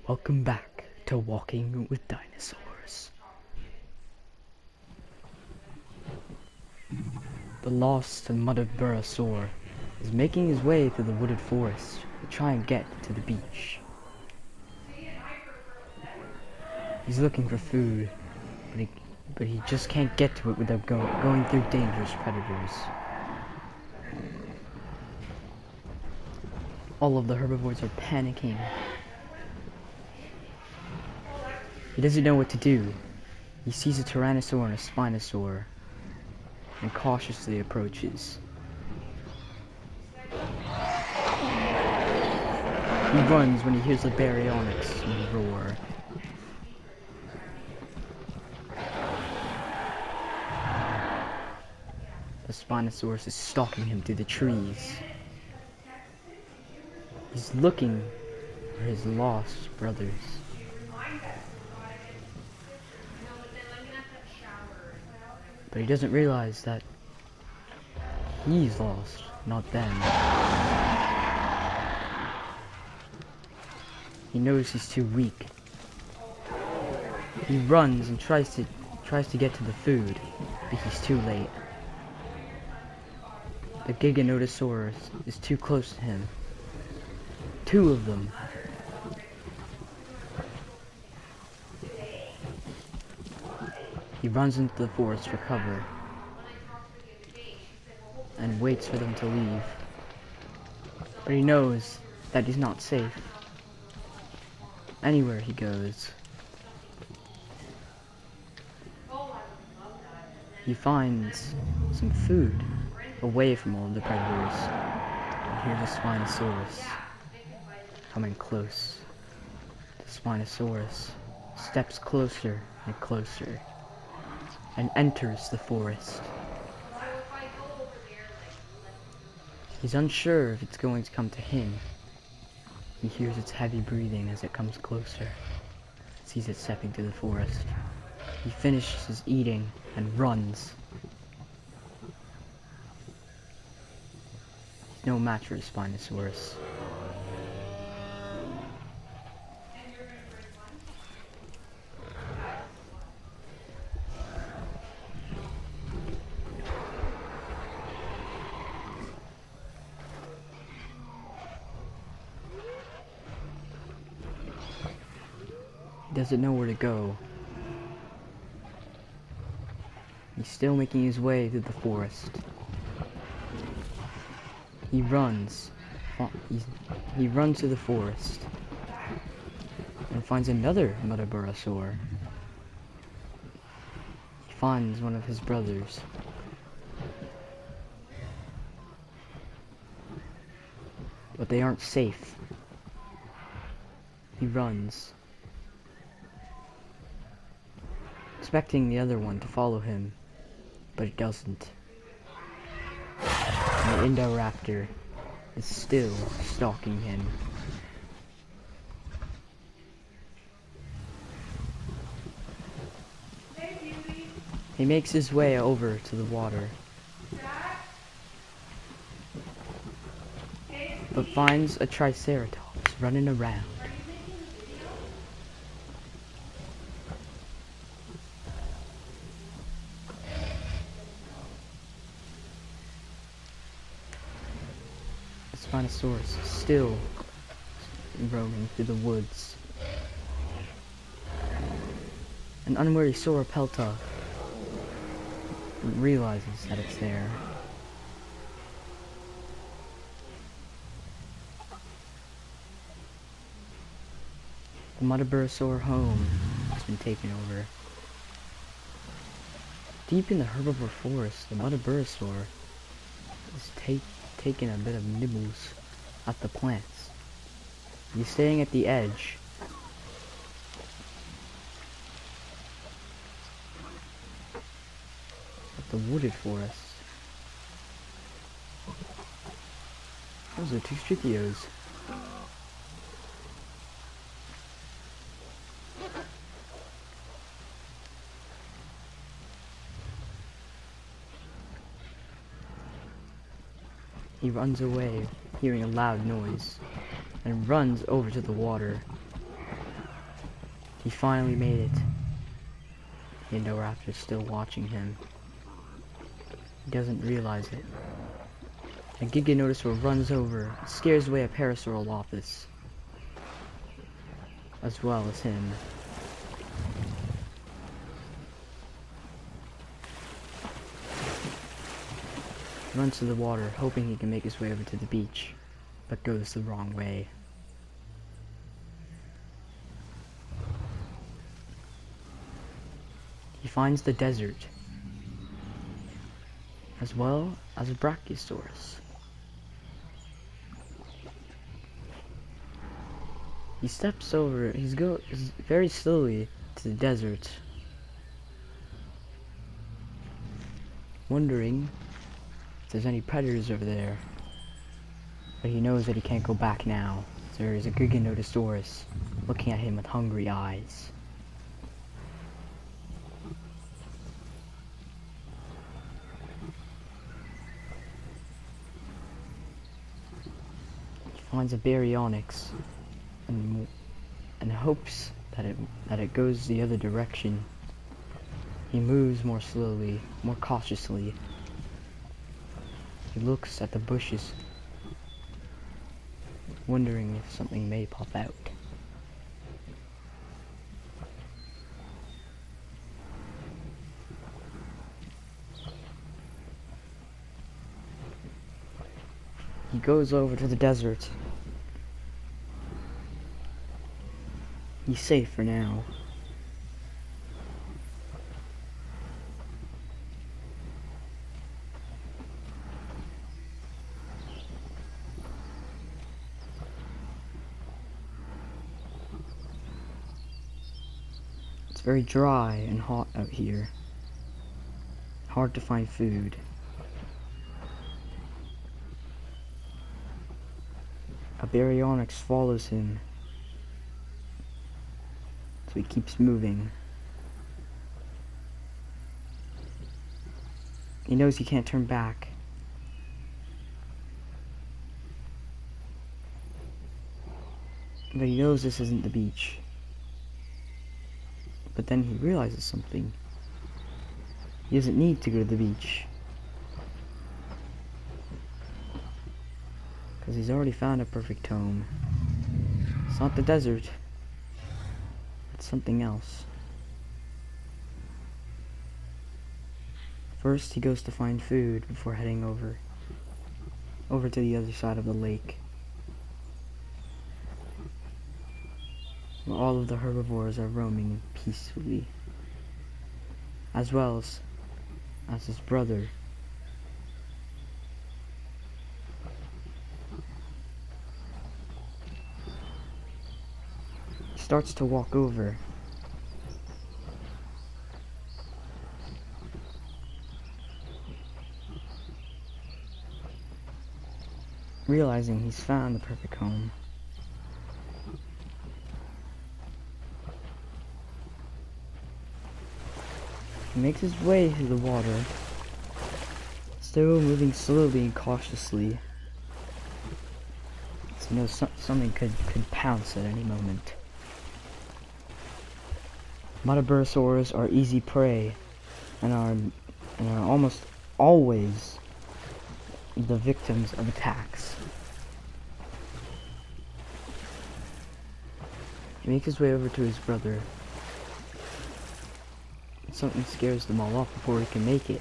Welcome back to Walking with Dinosaurs. The lost and muddied Dinosaur is making his way through the wooded forest to try and get to the beach. He's looking for food, but he just can't get to it without going through dangerous predators. All of the herbivores are panicking. He doesn't know what to do. He sees a Tyrannosaur and a Spinosaur and cautiously approaches. He runs when he hears the Baryonyx roar. The Spinosaurus is stalking him through the trees. He's looking for his lost brothers. But he doesn't realize that he's lost, not them. He knows he's too weak. He runs and tries to get to the food, but he's too late. The Giganotosaurus is too close to him. Two of them. He runs into the forest for cover and waits for them to leave. But he knows that he's not safe anywhere he goes. He finds some food away from all of the predators. And here's the Spinosaurus coming close. The Spinosaurus steps closer and closer and enters the forest. He's unsure if it's going to come to him. He hears its heavy breathing as it comes closer, sees it stepping through the forest. He finishes his eating and runs. He's no match for the Spinosaurus. He doesn't know where to go. He's still making his way through the forest. He runs. He runs through the forest and finds another Metaburosaur. He finds one of his brothers. But they aren't safe. He runs, expecting the other one to follow him, but it doesn't. And the Indoraptor is still stalking him. He makes his way over to the water, but finds a Triceratops running around. The Spinosaurus is still roaming through the woods. An unwary Sauropelta realizes that it's there. The Metaburosaur home has been taken over. Deep in the herbivore forest, the Metaburosaur is taking a bit of nibbles at the plants. He's staying at the edge. Of the wooded forest. Those are two Strichios. He runs away, hearing a loud noise, and runs over to the water. He finally made it. The Indoraptor's still watching him. He doesn't realize it. A Giganotosaur runs over, scares away a Parasaurolophus, as well as him. He runs to the water, hoping he can make his way over to the beach, but goes the wrong way. He finds the desert, as well as a Brachiosaurus. He steps over, he goes very slowly to the desert, wondering if there's any predators over there. But he knows that he can't go back now. So there is a Giganotosaurus looking at him with hungry eyes. He finds a Baryonyx and hopes that it goes the other direction. He moves more slowly, more cautiously. He looks at the bushes, wondering if something may pop out. He goes over to the desert. He's safe for now. It's very dry and hot out here. Hard to find food. A Baryonyx follows him, so he keeps moving. He knows he can't turn back. But he knows this isn't the beach. But then he realizes something. He doesn't need to go to the beach, because he's already found a perfect home. It's not the desert. It's something else. First, he goes to find food before heading over to the other side of the lake, where all of the herbivores are roaming peacefully, as well as his brother. He starts to walk over. Realizing he's found the perfect home. He makes his way through the water, still moving slowly and cautiously. So he knows something could pounce at any moment. Metaburosaurs are easy prey and are almost always the victims of attacks. He makes his way over to his brother. Something scares them all off before he can make it.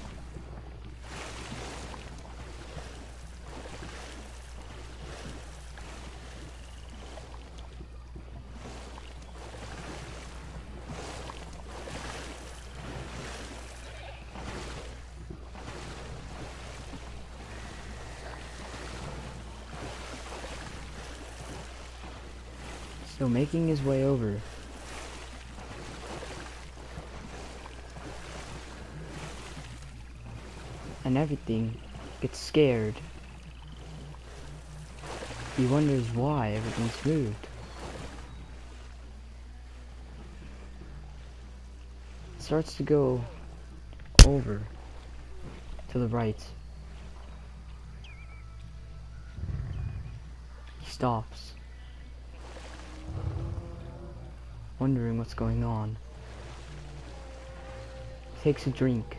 So making his way over, and everything gets scared. He wonders why everything's moved. Starts to go over to the right. He stops. wondering what's going on. He takes a drink.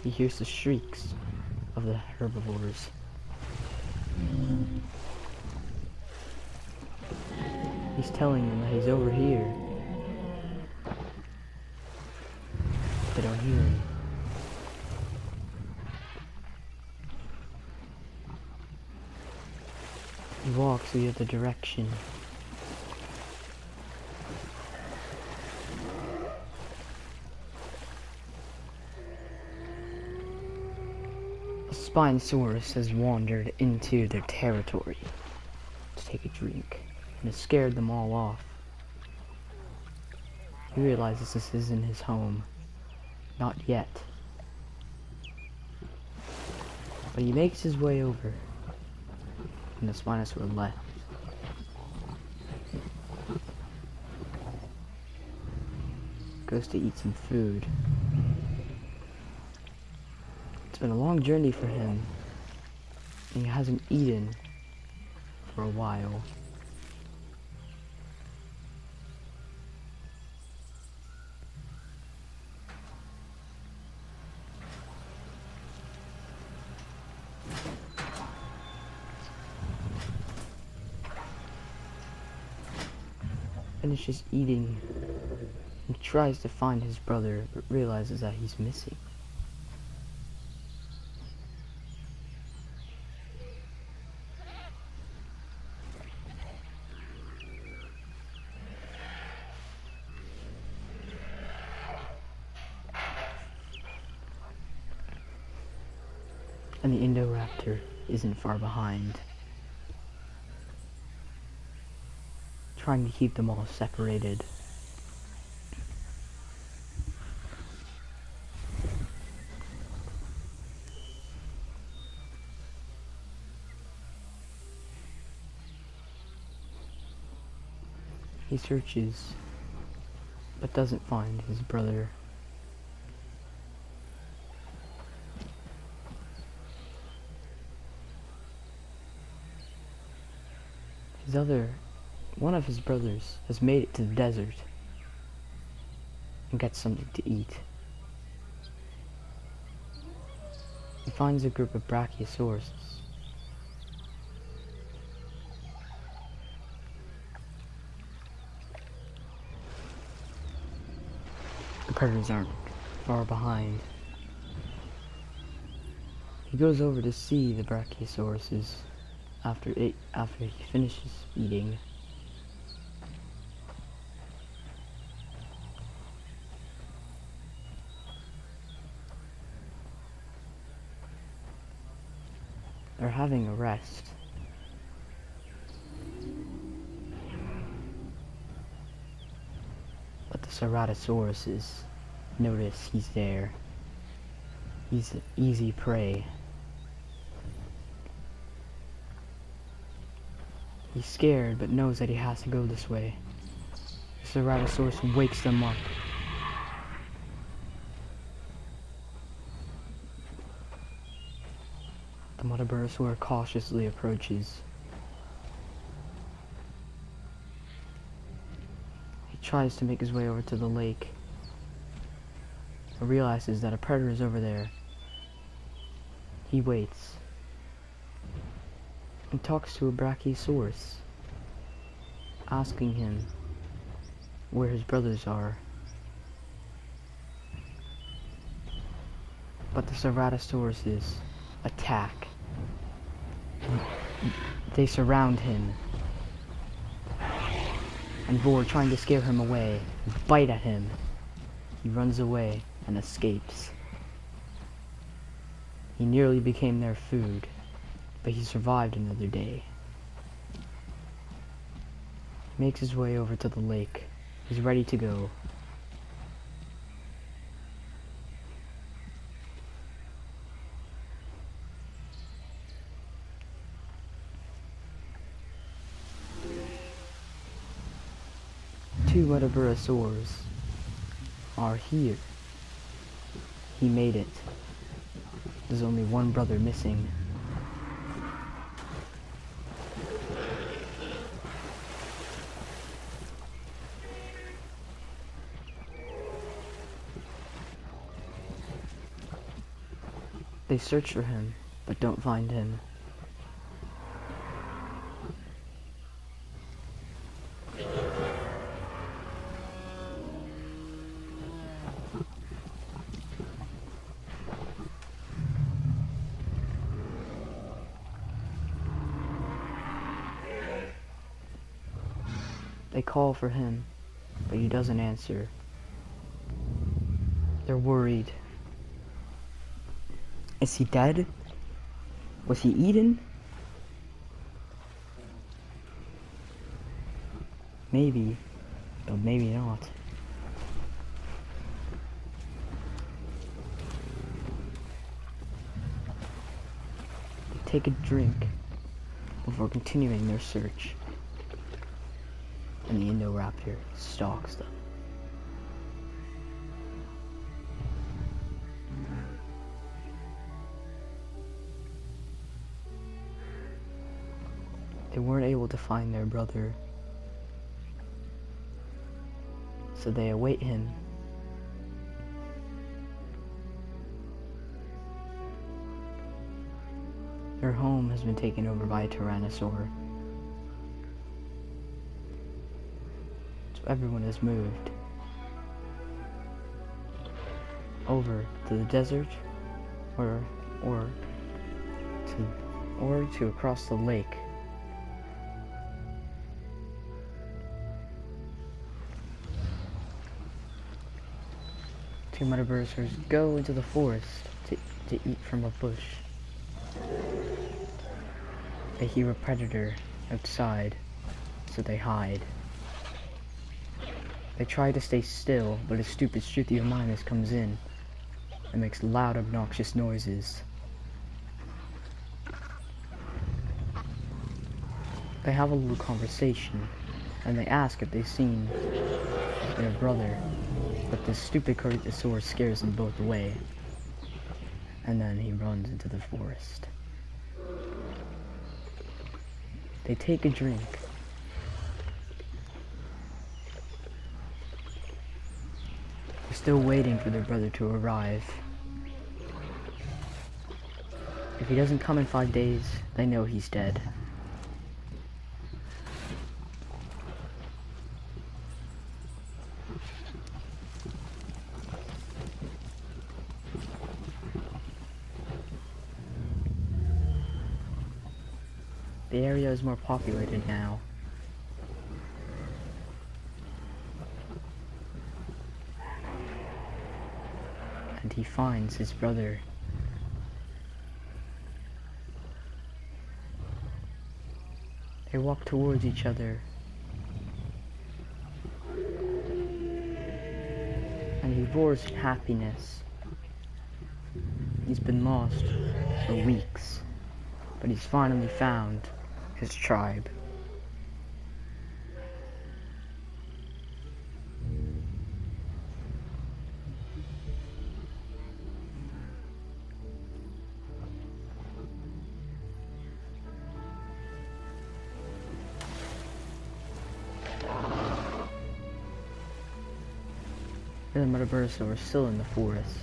He hears the shrieks of the herbivores. He's telling them that he's over here. They don't hear him. He walks the other direction. A Spinosaurus has wandered into their territory to take a drink, and has scared them all off. He realizes this isn't his home. Not yet. But he makes his way over, and the Spinosaurus left. Goes to eat some food. It's been a long journey for him, and he hasn't eaten for a while. Finishes eating and tries to find his brother, but realizes that he's missing. And the Indoraptor isn't far behind, trying to keep them all separated. He searches, but doesn't find his brother. One of his brothers has made it to the desert and gets something to eat. He finds a group of Brachiosaurus. The predators aren't far behind. He goes over to see the Brachiosauruses after he finishes eating. They're having a rest. But the Ceratosauruses notice he's there. He's an easy prey. He's scared, but knows that he has to go this way. The Ceratosaurus wakes them up. The Metaburosaur cautiously approaches. He tries to make his way over to the lake, but realizes that a predator is over there. He waits and talks to a Brachiosaurus, asking him where his brothers are. But the Ceratosauruses attack. They surround him and roar, trying to scare him away, bite at him. He runs away and escapes. He nearly became their food, but he survived another day. He makes his way over to the lake. He's ready to go. Two Metaburosaurs are here. He made it. There's only one brother missing. They search for him, but don't find him. They call for him, but he doesn't answer. They're worried. Is he dead? Was he eaten? Maybe, but maybe not. They take a drink before continuing their search, and the Indoraptor stalks them. They weren't able to find their brother, so they await him. Their home has been taken over by a Tyrannosaur, so everyone has moved over to the desert, or to across the lake. Two Metabursars go into the forest to eat from a bush. They hear a predator outside, so they hide. They try to stay still, but a stupid Struthiomimus comes in and makes loud, obnoxious noises. They have a little conversation, and they ask if they've seen their brother, but the stupid Carnotaurus scares them both away, and then he runs into the forest. They take a drink. They're still waiting for their brother to arrive. If he doesn't come in 5 days, they know he's dead. The area is more populated now. And he finds his brother. They walk towards each other. And he roars in happiness. He's been lost for weeks, but he's finally found his tribe. The Metabursars are still in the forest.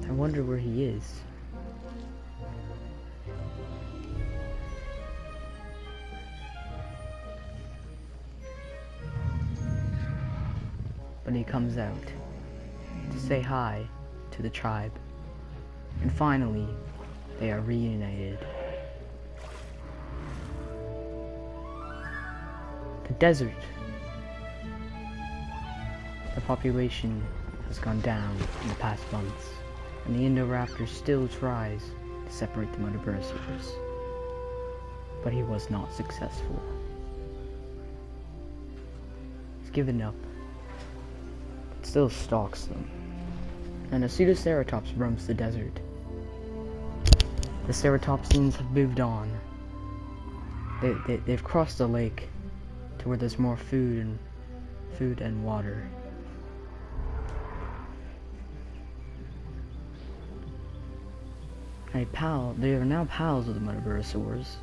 I wonder where he is. But he comes out to say hi to the tribe. And finally, they are reunited. The desert. The population has gone down in the past months, and the Indoraptor still tries to separate the Metabursars, but he was not successful. He's given up, but still stalks them, and a Pseudoceratops roams the desert. The Ceratopsians have moved on. They've crossed the lake to where there's more food and water. They are now pals with the Metabursars,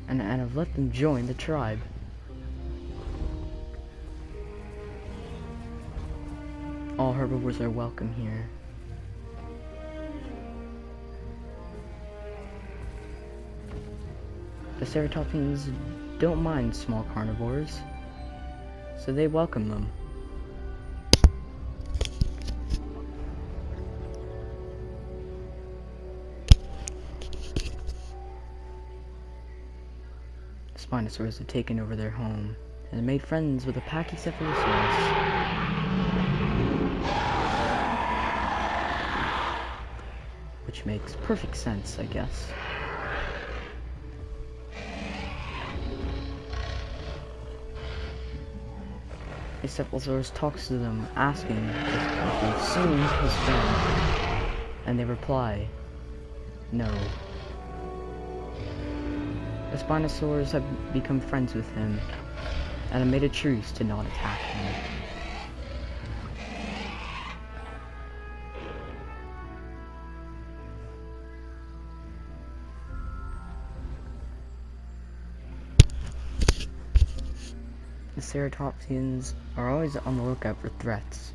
and have let them join the tribe. All herbivores are welcome here. The ceratopsians don't mind small carnivores, so they welcome them. The Spinosaurus have taken over their home and made friends with a Pachycephalosaurus. Which makes perfect sense, I guess. The Cephalosaurus talks to them, asking if they've seen his friend, and they reply, no. The Spinosaurs have become friends with him, and have made a truce to not attack him. The ceratopsians are always on the lookout for threats,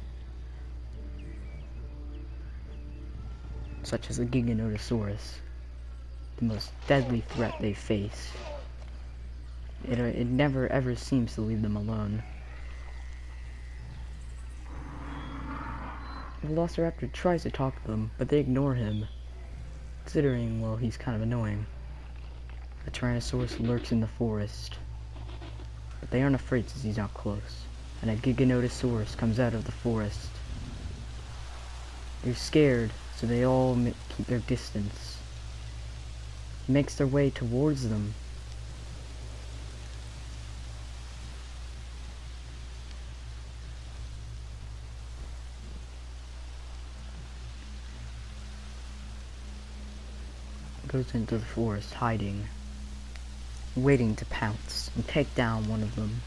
such as the Giganotosaurus, the most deadly threat they face. It never ever seems to leave them alone. The Velociraptor tries to talk to them, but they ignore him, considering, well, he's kind of annoying. The Tyrannosaurus lurks in the forest, but they aren't afraid since he's not close, and a Giganotosaurus comes out of the forest. They're scared, so they all keep their distance. He makes their way towards them. Goes into the forest, hiding, waiting to pounce and take down one of them.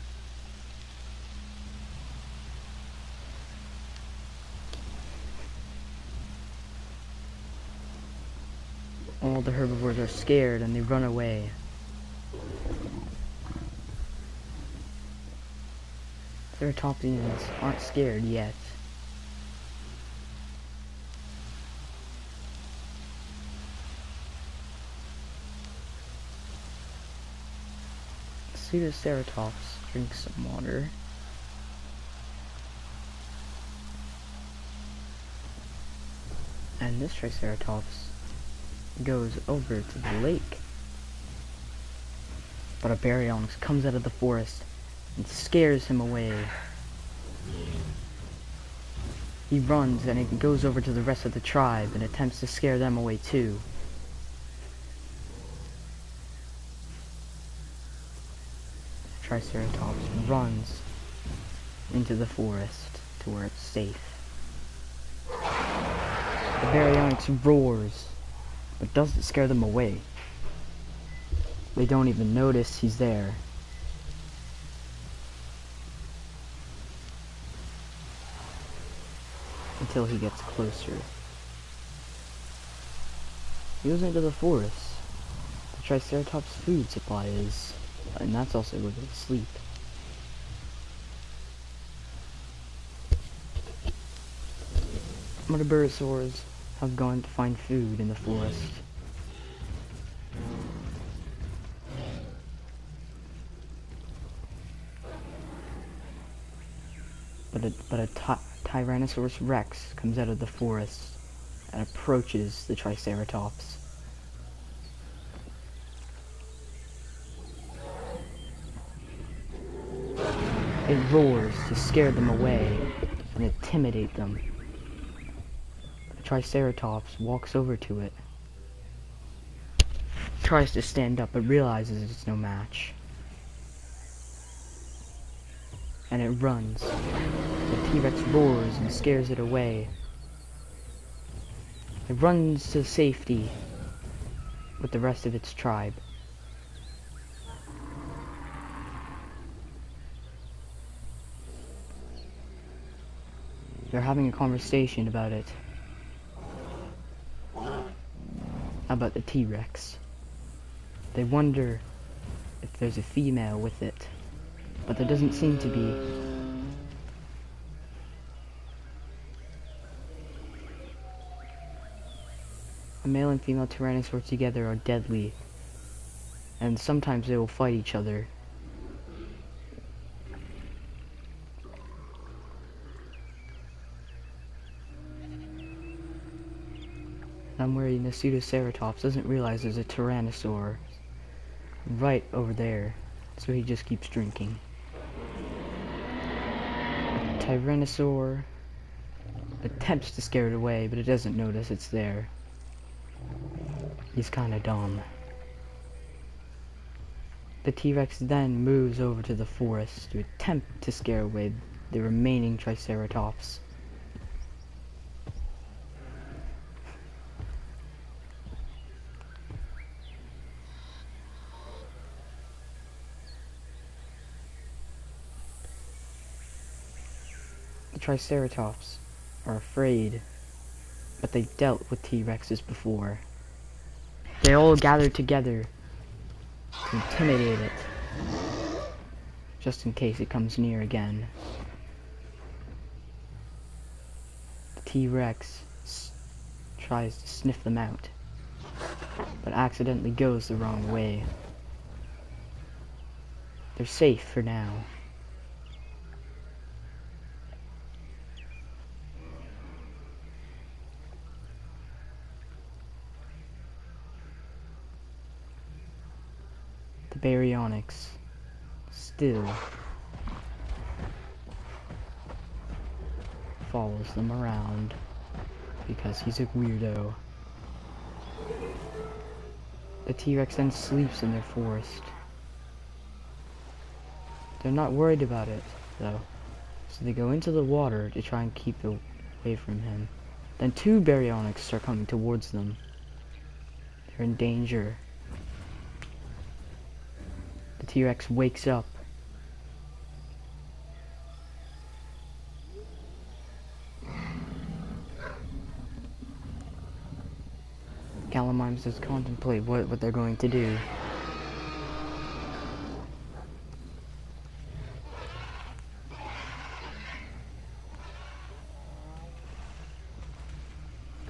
All the herbivores are scared and they run away. Ceratopsians aren't scared yet. Pseudoceratops drinks some water. And this Triceratops goes over to the lake. But a Baryonyx comes out of the forest and scares him away. He runs and he goes over to the rest of the tribe and attempts to scare them away too. Triceratops runs into the forest to where it's safe. The Baryonyx roars, but doesn't scare them away. They don't even notice he's there. Until he gets closer. He goes into the forest. The Triceratops' food supply is, and that's also where they sleep. Motoburosaurs have gone to find food in the forest. But a Tyrannosaurus Rex comes out of the forest and approaches the Triceratops. It roars to scare them away and intimidate them. The Triceratops walks over to it, tries to stand up, but realizes it's no match. And it runs. The T-Rex roars and scares it away. It runs to safety with the rest of its tribe. They're having a conversation about it. About the T-Rex. They wonder if there's a female with it, but there doesn't seem to be. A male and female Tyrannosaur together are deadly, and sometimes they will fight each other. I'm worried the Pseudoceratops doesn't realize there's a Tyrannosaur right over there, so he just keeps drinking. Tyrannosaur attempts to scare it away, but it doesn't notice it's there. He's kinda dumb. The T-Rex then moves over to the forest to attempt to scare away the remaining Triceratops. The Triceratops are afraid, but they dealt with T-Rexes before. They all gathered together to intimidate it, just in case it comes near again. The T-Rex tries to sniff them out, but accidentally goes the wrong way. They're safe for now. The Baryonyx still follows them around because he's a weirdo. The T-Rex then sleeps in their forest. They're not worried about it, though, so they go into the water to try and keep it away from him. Then two Baryonyx start coming towards them. They're in danger. The T-Rex wakes up. Gallimimus does contemplate what they're going to do.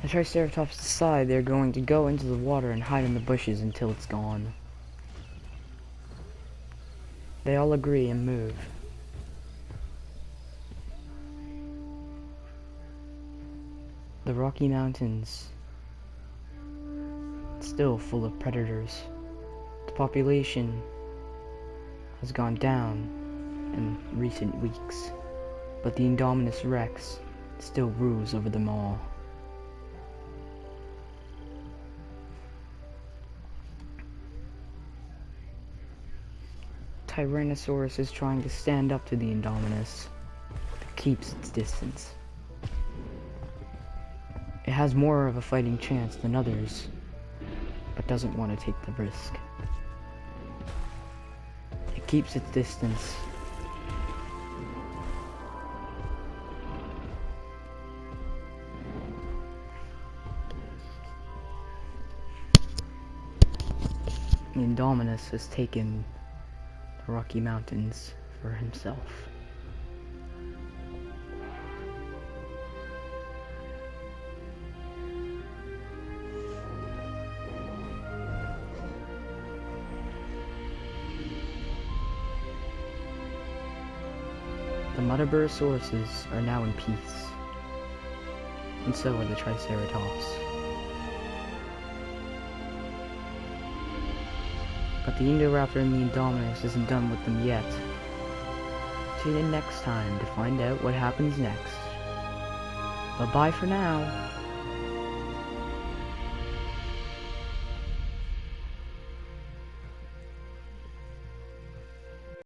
The Triceratops decide they're going to go into the water and hide in the bushes until it's gone. They all agree and move. The Rocky Mountains, still full of predators. The population has gone down in recent weeks, but the Indominus Rex still rules over them all. Tyrannosaurus is trying to stand up to the Indominus, but keeps its distance. It has more of a fighting chance than others, but doesn't want to take the risk. It keeps its distance. The Indominus has taken the Rocky Mountains for himself. The Mudaburosauruses are now in peace, and so are the Triceratops. But the Indoraptor and the Indominus isn't done with them yet. Tune in next time to find out what happens next. Bye-bye for now.